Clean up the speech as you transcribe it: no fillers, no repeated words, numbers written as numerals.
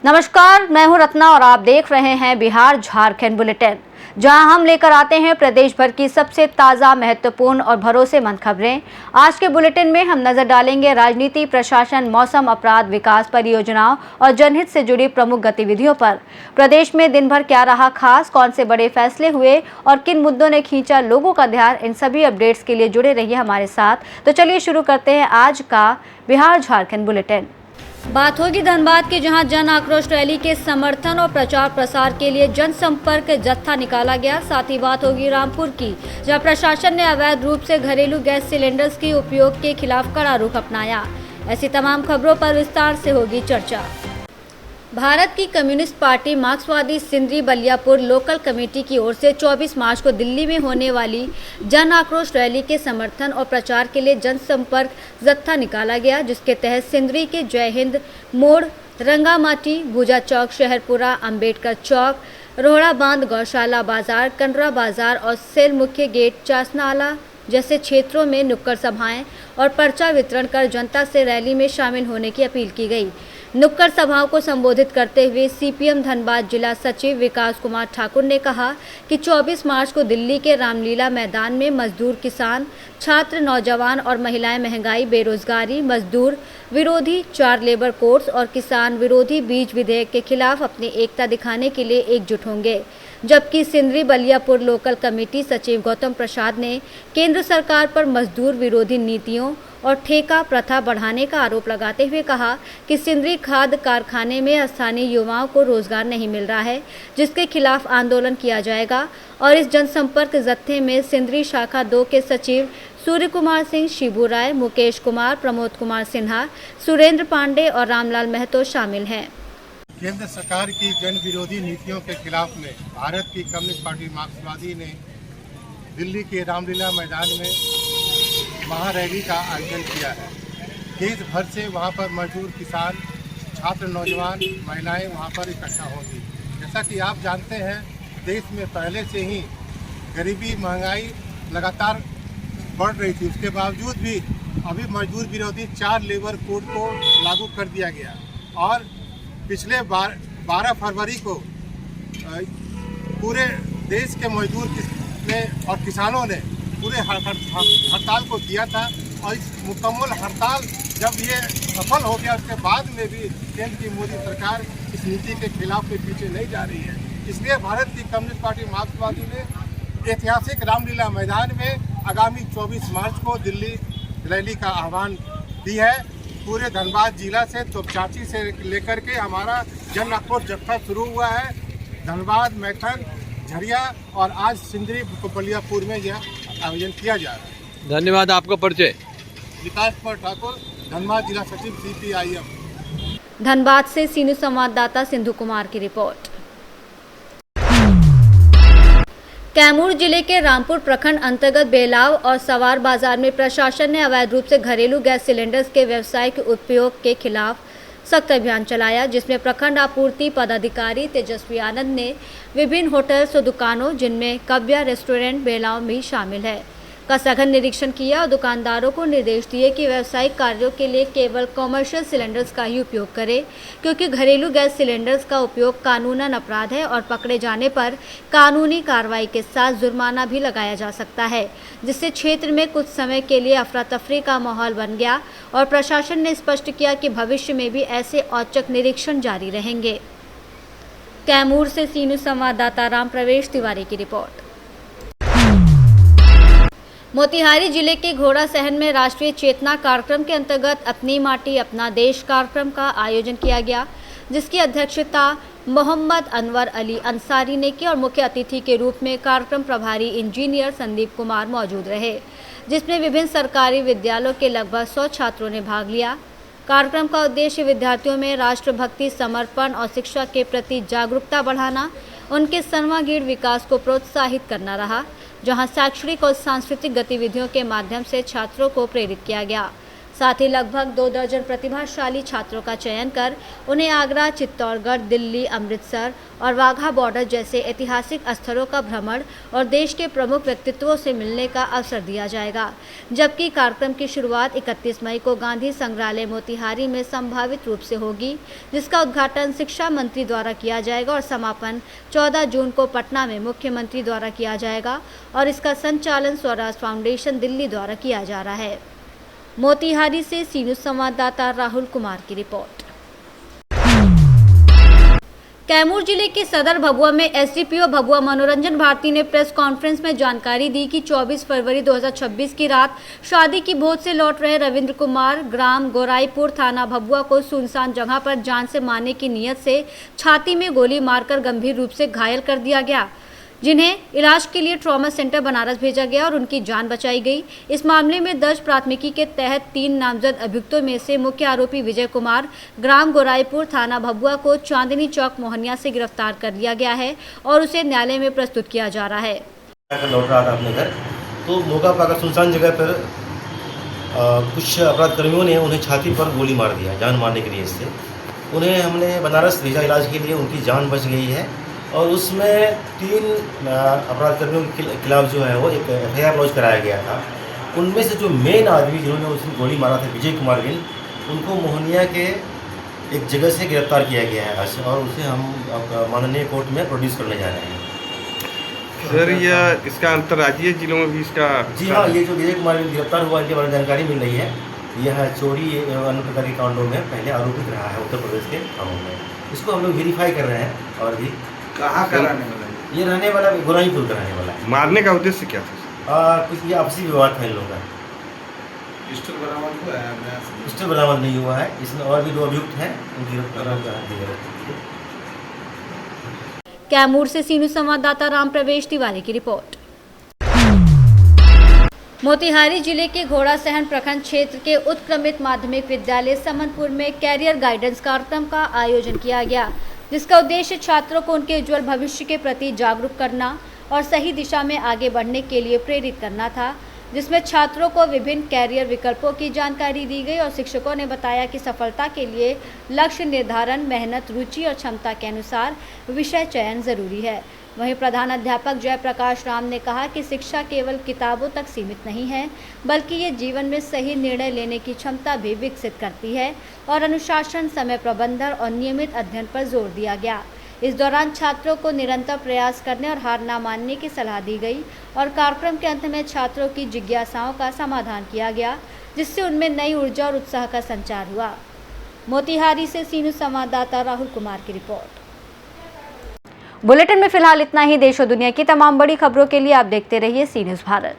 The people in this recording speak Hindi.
नमस्कार, मैं हूं रत्ना और आप देख रहे हैं बिहार झारखंड बुलेटिन, जहां हम लेकर आते हैं प्रदेश भर की सबसे ताज़ा, महत्वपूर्ण और भरोसेमंद खबरें। आज के बुलेटिन में हम नजर डालेंगे राजनीति, प्रशासन, मौसम, अपराध, विकास, परियोजनाओं और जनहित से जुड़ी प्रमुख गतिविधियों पर। प्रदेश में दिन भर क्या रहा खास, कौन से बड़े फैसले हुए और किन मुद्दों ने खींचा लोगों का ध्यान, इन सभी अपडेट्स के लिए जुड़े रहिए हमारे साथ। तो चलिए शुरू करते हैं आज का बिहार झारखंड बुलेटिन। बात होगी धनबाद की, जहां जन आक्रोश रैली के समर्थन और प्रचार प्रसार के लिए जनसंपर्क जत्था निकाला गया। साथ ही बात होगी रामपुर की, जहां प्रशासन ने अवैध रूप से घरेलू गैस सिलेंडर्स के उपयोग के खिलाफ कड़ा रुख अपनाया। ऐसी तमाम खबरों पर विस्तार से होगी चर्चा। भारत की कम्युनिस्ट पार्टी मार्क्सवादी सिंदरी बलियापुर लोकल कमेटी की ओर से 24 मार्च को दिल्ली में होने वाली जन आक्रोश रैली के समर्थन और प्रचार के लिए जनसंपर्क जत्था निकाला गया, जिसके तहत सिंदरी के जय हिंद मोड़, रंगामाटी, भूजा चौक, शहरपुरा, अंबेडकर चौक, रोहड़ा बांध, गौशाला बाजार, कंडरा बाजार और सेल मुख्य गेट, चासनाला जैसे क्षेत्रों में नुक्कड़ सभाएं और पर्चा वितरण कर जनता से रैली में शामिल होने की अपील की गई। नुक्कड़ सभाओं को संबोधित करते हुए सीपीएम धनबाद जिला सचिव विकास कुमार ठाकुर ने कहा कि 24 मार्च को दिल्ली के रामलीला मैदान में मजदूर, किसान, छात्र, नौजवान और महिलाएं महंगाई, बेरोजगारी, मजदूर विरोधी 4 लेबर कोड्स और किसान विरोधी बीज विधेयक के खिलाफ अपनी एकता दिखाने के लिए एकजुट होंगे। जबकि सिंदरी बलियापुर लोकल कमेटी सचिव गौतम प्रसाद ने केंद्र सरकार पर मजदूर विरोधी नीतियों और ठेका प्रथा बढ़ाने का आरोप लगाते हुए कहा कि सिंदरी खाद कारखाने में स्थानीय युवाओं को रोजगार नहीं मिल रहा है, जिसके खिलाफ आंदोलन किया जाएगा। और इस जनसंपर्क जत्थे में सिंदरी शाखा 2 के सचिव सूर्य कुमार सिंह, शिबू राय, मुकेश कुमार, प्रमोद कुमार सिन्हा, सुरेंद्र पांडे और रामलाल महतो शामिल हैं। केंद्र सरकार की जन विरोधी नीतियों के खिलाफ में भारत की कम्युनिस्ट पार्टी मार्क्सवादी ने दिल्ली के रामलीला मैदान में महारैली का आयोजन किया है। देश भर से वहां पर मजदूर, किसान, छात्र, नौजवान, महिलाएं वहां पर इकट्ठा होंगी। जैसा कि आप जानते हैं, देश में पहले से ही गरीबी, महंगाई लगातार बढ़ रही थी। उसके बावजूद भी अभी मजदूर विरोधी 4 लेबर कोड को लागू कर दिया गया और पिछले 12 फरवरी को पूरे देश के मजदूर ने और किसानों ने पूरे हड़ताल को किया था। और इस मुकम्मल हड़ताल जब ये सफल हो गया, उसके बाद में भी केंद्र की मोदी सरकार इस नीति के खिलाफ के पीछे नहीं जा रही है। इसलिए भारत की कम्युनिस्ट पार्टी मार्क्सवादी ने ऐतिहासिक रामलीला मैदान में आगामी 24 मार्च को दिल्ली रैली का आह्वान दी है। पूरे धनबाद जिला से, तोपचांची से लेकर के हमारा जन आक्रोश जत्था शुरू हुआ है। धनबाद, मैथन, झरिया और आज सिंदरी बलियापुर में यह आयोजन किया जा रहा है। धन्यवाद। आपका परिचय? विकास कुमार ठाकुर, धनबाद जिला सचिव CPIM। धनबाद से सीनियर संवाददाता सिंधु कुमार की रिपोर्ट। कैमूर जिले के रामपुर प्रखंड अंतर्गत बेलाव और सवार बाजार में प्रशासन ने अवैध रूप से घरेलू गैस सिलेंडर्स के व्यावसायिक उपयोग के खिलाफ सख्त अभियान चलाया, जिसमें प्रखंड आपूर्ति पदाधिकारी तेजस्वी आनंद ने विभिन्न होटल्स और दुकानों, जिनमें कव्या रेस्टोरेंट बेलाव भी शामिल है, का सघन निरीक्षण किया और दुकानदारों को निर्देश दिए कि व्यावसायिक कार्यों के लिए केवल कॉमर्शियल सिलेंडर्स का ही उपयोग करें, क्योंकि घरेलू गैस सिलेंडर्स का उपयोग कानूनन अपराध है और पकड़े जाने पर कानूनी कार्रवाई के साथ जुर्माना भी लगाया जा सकता है, जिससे क्षेत्र में कुछ समय के लिए अफरा तफरी का माहौल बन गया। और प्रशासन ने स्पष्ट किया कि भविष्य में भी ऐसे औचक निरीक्षण जारी रहेंगे। कैमूर से सीनियर संवाददाता राम प्रवेश तिवारी की रिपोर्ट। मोतिहारी जिले के घोड़ा सहन में राष्ट्रीय चेतना कार्यक्रम के अंतर्गत अपनी माटी अपना देश कार्यक्रम का आयोजन किया गया, जिसकी अध्यक्षता मोहम्मद अनवर अली अंसारी ने की और मुख्य अतिथि के रूप में कार्यक्रम प्रभारी इंजीनियर संदीप कुमार मौजूद रहे, जिसमें विभिन्न सरकारी विद्यालयों के लगभग 100 छात्रों ने भाग लिया। कार्यक्रम का उद्देश्य विद्यार्थियों में राष्ट्रभक्ति, समर्पण और शिक्षा के प्रति जागरूकता बढ़ाना, उनके सर्वांगीण विकास को प्रोत्साहित करना रहा, जहां शैक्षणिक और सांस्कृतिक गतिविधियों के माध्यम से छात्रों को प्रेरित किया गया। साथ ही लगभग 2 दर्जन प्रतिभाशाली छात्रों का चयन कर उन्हें आगरा, चित्तौड़गढ़, दिल्ली, अमृतसर और वाघा बॉर्डर जैसे ऐतिहासिक स्थलों का भ्रमण और देश के प्रमुख व्यक्तित्वों से मिलने का अवसर दिया जाएगा। जबकि कार्यक्रम की शुरुआत 31 मई को गांधी संग्रहालय मोतिहारी में संभावित रूप से होगी, जिसका उद्घाटन शिक्षा मंत्री द्वारा किया जाएगा और समापन 14 जून को पटना में मुख्यमंत्री द्वारा किया जाएगा और इसका संचालन स्वराज फाउंडेशन दिल्ली द्वारा किया जा रहा है। मोतिहारी से सी न्यूज़ संवाददाता राहुल कुमार की रिपोर्ट। कैमूर जिले के सदर भभुआ में एसडीपीओ भभुआ मनोरंजन भारती ने प्रेस कॉन्फ्रेंस में जानकारी दी कि 24 फरवरी 2026 की रात शादी की भोज से लौट रहे रविंद्र कुमार ग्राम गोराईपुर थाना भभुआ को सुनसान जगह पर जान से मारने की नीयत से छाती में गोली मारकर गंभीर रूप से घायल कर दिया गया, जिन्हें इलाज के लिए ट्रॉमा सेंटर बनारस भेजा गया और उनकी जान बचाई गई। इस मामले में दर्ज प्राथमिकी के तहत 3 नामजद अभियुक्तों में से मुख्य आरोपी विजय कुमार ग्राम गोराईपुर थाना भभुआ को चांदनी चौक मोहनिया से गिरफ्तार कर लिया गया है और उसे न्यायालय में प्रस्तुत किया जा रहा है। लौट रहा था अपने घर तो मौका पाकर सुनसान जगह पर कुछ अपराध कर्मियों ने उन्हें छाती पर गोली मार दिया जान मारने के लिए। इससे उन्हें हमने बनारस भेजा इलाज के लिए, उनकी जान बच गई है और उसमें 3 अपराध कर्मियों के खिलाफ जो है वो एक FIR लॉन्च कराया गया था। उनमें से जो मेन आदमी जिन्होंने उसमें गोली मारा था विजय कुमार गिल, उनको मोहनिया के एक जगह से गिरफ्तार किया गया है आज और उसे हम माननीय कोर्ट में प्रोड्यूस करने जा रहे हैं। सर यह इसका अंतर्राज्यीय जिलों में भी इसका जी हाँ, ये जो विजय कुमार गिल गिरफ्तार हुआ इनके बारे में जानकारी मिल रही है। यह चोरी अन्य प्रकार के कांडों में पहले आरोपित रहा है उत्तर प्रदेश के कामों में। इसको हम लोग वेरीफाई कर रहे हैं और भी कहाँ का रहने वाला है? ये रहने वाला गोराईपुर का रहने वाला है। मारने का उद्देश्य क्या था? कुछ ये आपसी विवाद था इन लोगों का। पिस्टल बरामद हुआ है? पिस्टल बरामद नहीं हुआ है। इसमें और भी 2 अभियुक्त हैं, उनकी गिरफ्तार। कैमूर से सी न्यूज़ संवाददाता राम प्रवेश तिवारी की रिपोर्ट। मोतिहारी जिले के घोड़ा सहन प्रखंड क्षेत्र के उत्क्रमित माध्यमिक विद्यालय समनपुर में कैरियर गाइडेंस कार्यक्रम का आयोजन किया गया, जिसका उद्देश्य छात्रों को उनके उज्जवल भविष्य के प्रति जागरूक करना और सही दिशा में आगे बढ़ने के लिए प्रेरित करना था, जिसमें छात्रों को विभिन्न कैरियर विकल्पों की जानकारी दी गई और शिक्षकों ने बताया कि सफलता के लिए लक्ष्य निर्धारण, मेहनत, रुचि और क्षमता के अनुसार विषय चयन जरूरी है। वहीं प्रधान अध्यापक जयप्रकाश राम ने कहा कि शिक्षा केवल किताबों तक सीमित नहीं है, बल्कि ये जीवन में सही निर्णय लेने की क्षमता भी विकसित करती है और अनुशासन, समय प्रबंधन और नियमित अध्ययन पर जोर दिया गया। इस दौरान छात्रों को निरंतर प्रयास करने और हार न मानने की सलाह दी गई और कार्यक्रम के अंत में छात्रों की जिज्ञासाओं का समाधान किया गया, जिससे उनमें नई ऊर्जा और उत्साह का संचार हुआ। मोतिहारी से सी न्यूज़ संवाददाता राहुल कुमार की रिपोर्ट। बुलेटिन में फिलहाल इतना ही। देश और दुनिया की तमाम बड़ी खबरों के लिए आप देखते रहिए सी न्यूज़ भारत।